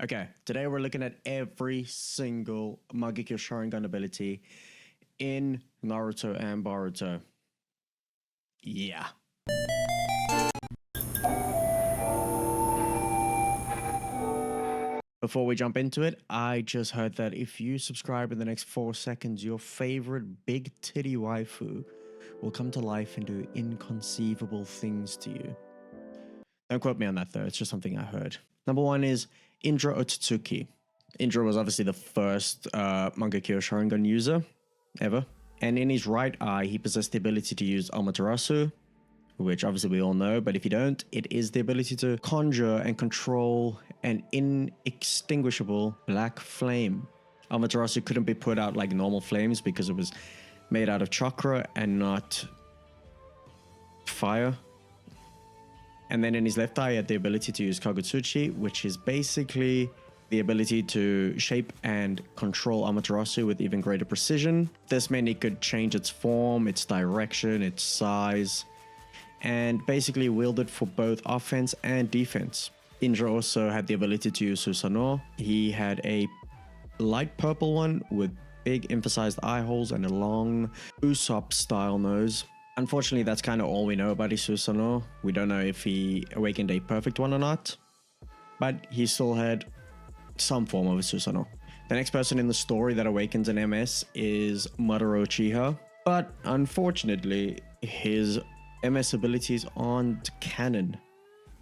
Okay, today we're looking at every single Mangekyou Sharingan ability in Naruto and Boruto. Yeah. Before we jump into it, I just heard that if you subscribe in the next 4 seconds, your favorite big titty waifu will come to life and do inconceivable things to you. Don't quote me on that though, it's just something I heard. Number 1 is Indra Otsutsuki. Indra was obviously the first Mangekyou Sharingan user ever. And in his right eye, he possessed the ability to use Amaterasu, which obviously we all know, but if you don't, it is the ability to conjure and control an inextinguishable black flame. Amaterasu couldn't be put out like normal flames because it was made out of chakra and not fire. And then in his left eye, he had the ability to use Kagutsuchi, which is basically the ability to shape and control Amaterasu with even greater precision. This meant he could change its form, its direction, its size, and basically wield it for both offense and defense. Indra also had the ability to use Susano. He had a light purple one with big emphasized eye holes and a long Usopp style nose. Unfortunately, that's kind of all we know about his Susano. We don't know if he awakened a perfect one or not, but he still had some form of a Susano. The next person in the story that awakens an MS is Muro Uchiha, but unfortunately, his MS abilities aren't canon.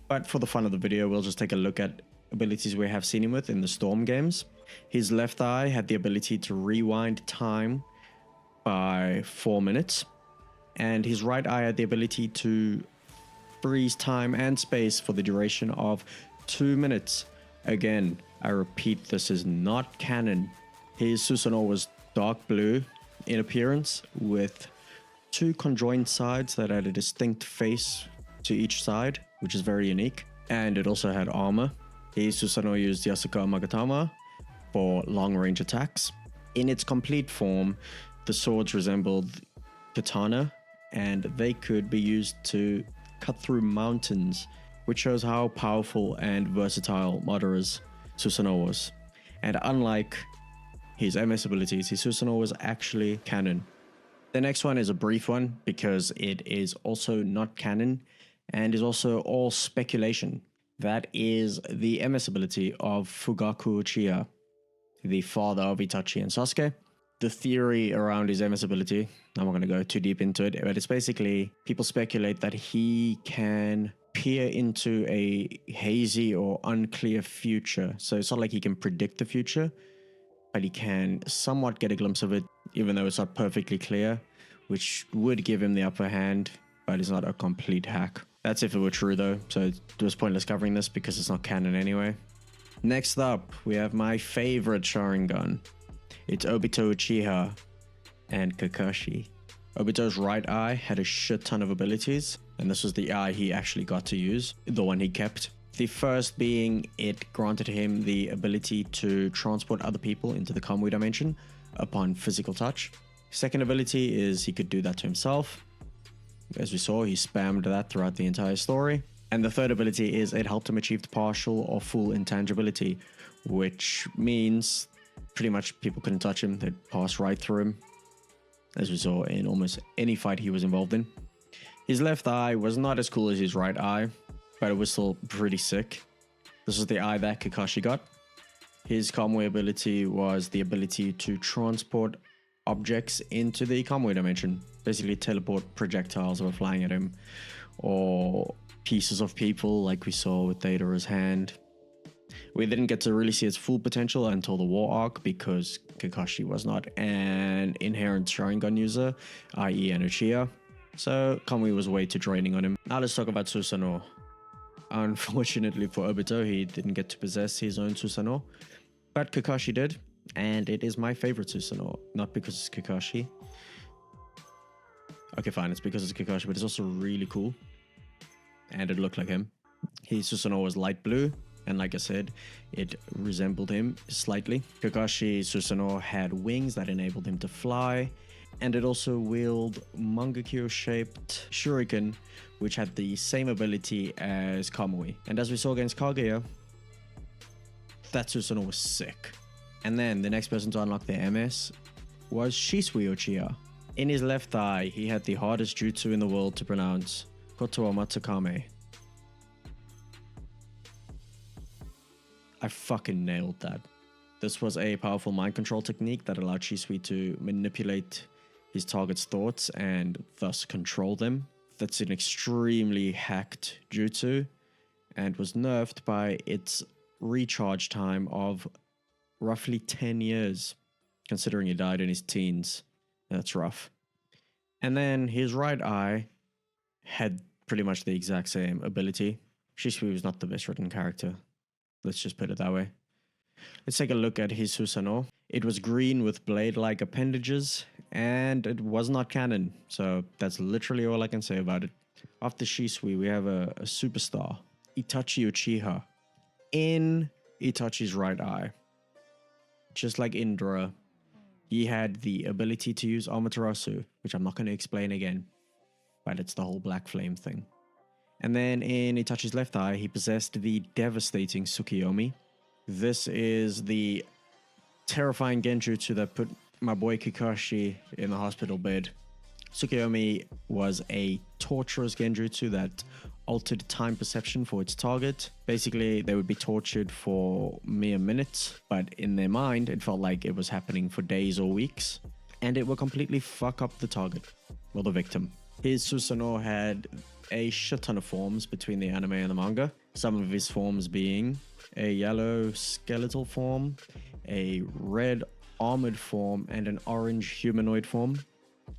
But for the fun of the video, we'll just take a look at abilities we have seen him with in the Storm games. His left eye had the ability to rewind time by 4 minutes, and his right eye had the ability to freeze time and space for the duration of 2 minutes. Again, I repeat, this is not canon. His Susano was dark blue in appearance with 2 conjoined sides that had a distinct face to each side, which is very unique. And it also had armor. His Susano used Yasuka Magatama for long-range attacks. In its complete form, the swords resembled katana, and they could be used to cut through mountains, which shows how powerful and versatile Madara's Susano was. And unlike his MS abilities, his Susano was actually canon. The next one is a brief one because it is also not canon and is also all speculation. That is the MS ability of Fugaku Chia, the father of Itachi and Sasuke. The theory around his MS ability, I'm not going to go too deep into it, but it's basically people speculate that he can peer into a hazy or unclear future. So it's not like he can predict the future, but he can somewhat get a glimpse of it, even though it's not perfectly clear, which would give him the upper hand, but it's not a complete hack. That's if it were true though, so it was pointless covering this because it's not canon anyway. Next up, we have my favorite Sharingan. It's Obito Uchiha and Kakashi. Obito's right eye had a shit ton of abilities, and this was the eye he actually got to use, the one he kept. The first being it granted him the ability to transport other people into the Comway dimension upon physical touch. Second ability is he could do that to himself. As we saw, he spammed that throughout the entire story. And the third ability is it helped him achieve partial or full intangibility, which means pretty much people couldn't touch him, they'd pass right through him, as we saw in almost any fight he was involved in. His left eye was not as cool as his right eye, but it was still pretty sick. This is the eye that Kakashi got. His Comway ability was the ability to transport objects into the Comway dimension, basically teleport projectiles that were flying at him, or pieces of people like we saw with Deidara's hand. We didn't get to really see its full potential until the war arc because Kakashi was not an inherent Sharingan user, i.e. an Uchiha. So Comway was way too draining on him. Now let's talk about Susano. Unfortunately for Obito, he didn't get to possess his own Susano, but Kakashi did, and it is my favorite Susano. Not because it's Kakashi. Okay, fine, it's because it's Kakashi, but it's also really cool, and it looked like him. His Susano was light blue, and like I said, it resembled him slightly. Kakashi's Susano had wings that enabled him to fly, and it also wielded Mangekyou-shaped Shuriken, which had the same ability as Comway. And as we saw against Kaguya, That Susano was sick. And then the next person to unlock their MS was Shisu Chia. In his left thigh, he had the hardest jutsu in the world to pronounce, Kotowa Matsukame. I fucking nailed that. This was a powerful mind control technique that allowed Shisui to manipulate his target's thoughts and thus control them. That's an extremely hacked jutsu and was nerfed by its recharge time of roughly 10 years, considering he died in his teens. That's rough. And then his right eye had pretty much the exact same ability. Shisui was not the best written character. Let's just put it that way. Let's take a look at his Susano. It was green with blade-like appendages, and it was not canon. So that's literally all I can say about it. After Shisui, we have a superstar, Itachi Uchiha. In Itachi's right eye, just like Indra, he had the ability to use Amaterasu, which I'm not going to explain again, but it's the whole black flame thing. And then in Itachi's left eye, he possessed the devastating Tsukiyomi. This is the terrifying genjutsu that put my boy Kakashi in the hospital bed. Tsukiyomi was a torturous genjutsu that altered time perception for its target. Basically, they would be tortured for mere minutes, but in their mind, it felt like it was happening for days or weeks, and it would completely fuck up the target, or the victim. His Susano had a shit ton of forms between the anime and the manga. Some of his forms being a yellow skeletal form, a red armored form, and an orange humanoid form.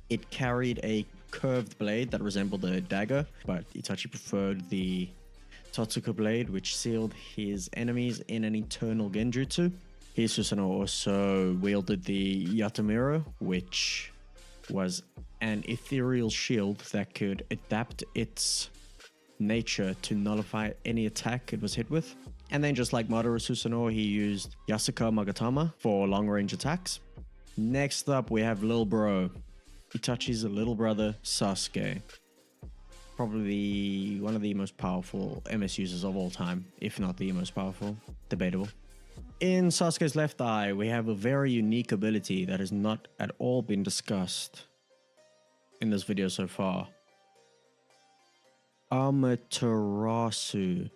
It carried a curved blade that resembled a dagger, but Itachi preferred the Totsuka blade, which sealed his enemies in an eternal genjutsu. His Susano also wielded the Yatamiro, which was an ethereal shield that could adapt its nature to nullify any attack it was hit with. And then just like Madara Susano, he used Yasuka Magatama for long-range attacks. Next up, we have Lil Bro, Itachi's little brother, Sasuke. Probably one of the most powerful MS users of all time, if not the most powerful. Debatable. In Sasuke's left eye, we have a very unique ability that has not at all been discussed in this video so far. Amaterasu.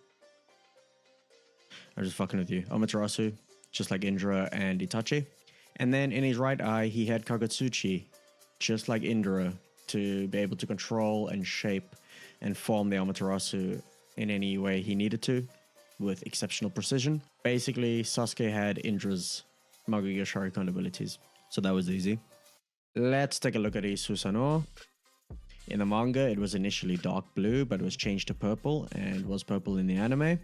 I'm just fucking with you. Amaterasu, just like Indra and Itachi. And then in his right eye, he had Kagutsuchi, just like Indra, to be able to control and shape and form the Amaterasu in any way he needed to, with exceptional precision. Basically, Sasuke had Indra's Mangekyou Sharingan abilities, so that was easy. Let's take a look at his Susano. In the manga, it was initially dark blue, but it was changed to purple, and was purple in the anime.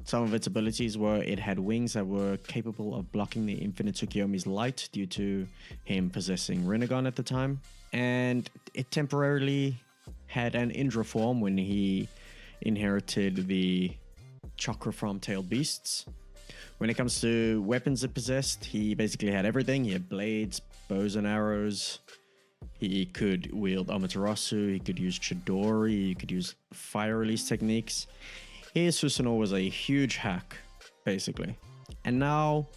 Some of its abilities were it had wings that were capable of blocking the Infinite Tsukiyomi's light due to him possessing Rinnegan at the time. And it temporarily had an Indra form when he inherited the chakra from tailed beasts. When it comes to weapons it possessed, he basically had everything. He had blades, bows and arrows. He could wield Amaterasu, he could use Chidori, he could use fire release techniques. His Susano was a huge hack, basically. And now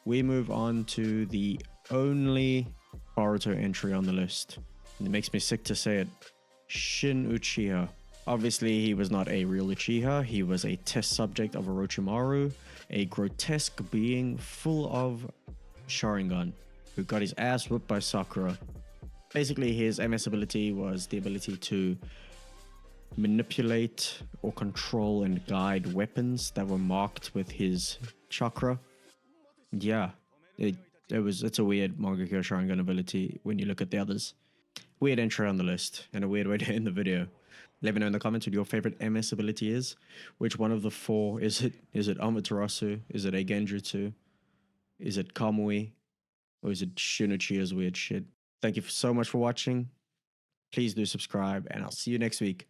we move on to the only Boruto entry on the list. And it makes me sick to say it. Shin Uchiha. Obviously, he was not a real Uchiha. He was a test subject of Orochimaru, a grotesque being full of Sharingan, who got his ass whooped by Sakura. Basically, his MS ability was the ability to manipulate or control and guide weapons that were marked with his chakra. Yeah, it's a weird Mangekyou Sharingan ability when you look at the others. Weird entry on the list and a weird way to end the video. Let me know in the comments what your favorite MS ability is. Which one of the four is it? Is it Amaterasu? Is it a Genjutsu? Is it Comway? Or is it Shinichi's weird shit? Thank you so much for watching. Please do subscribe, and I'll see you next week.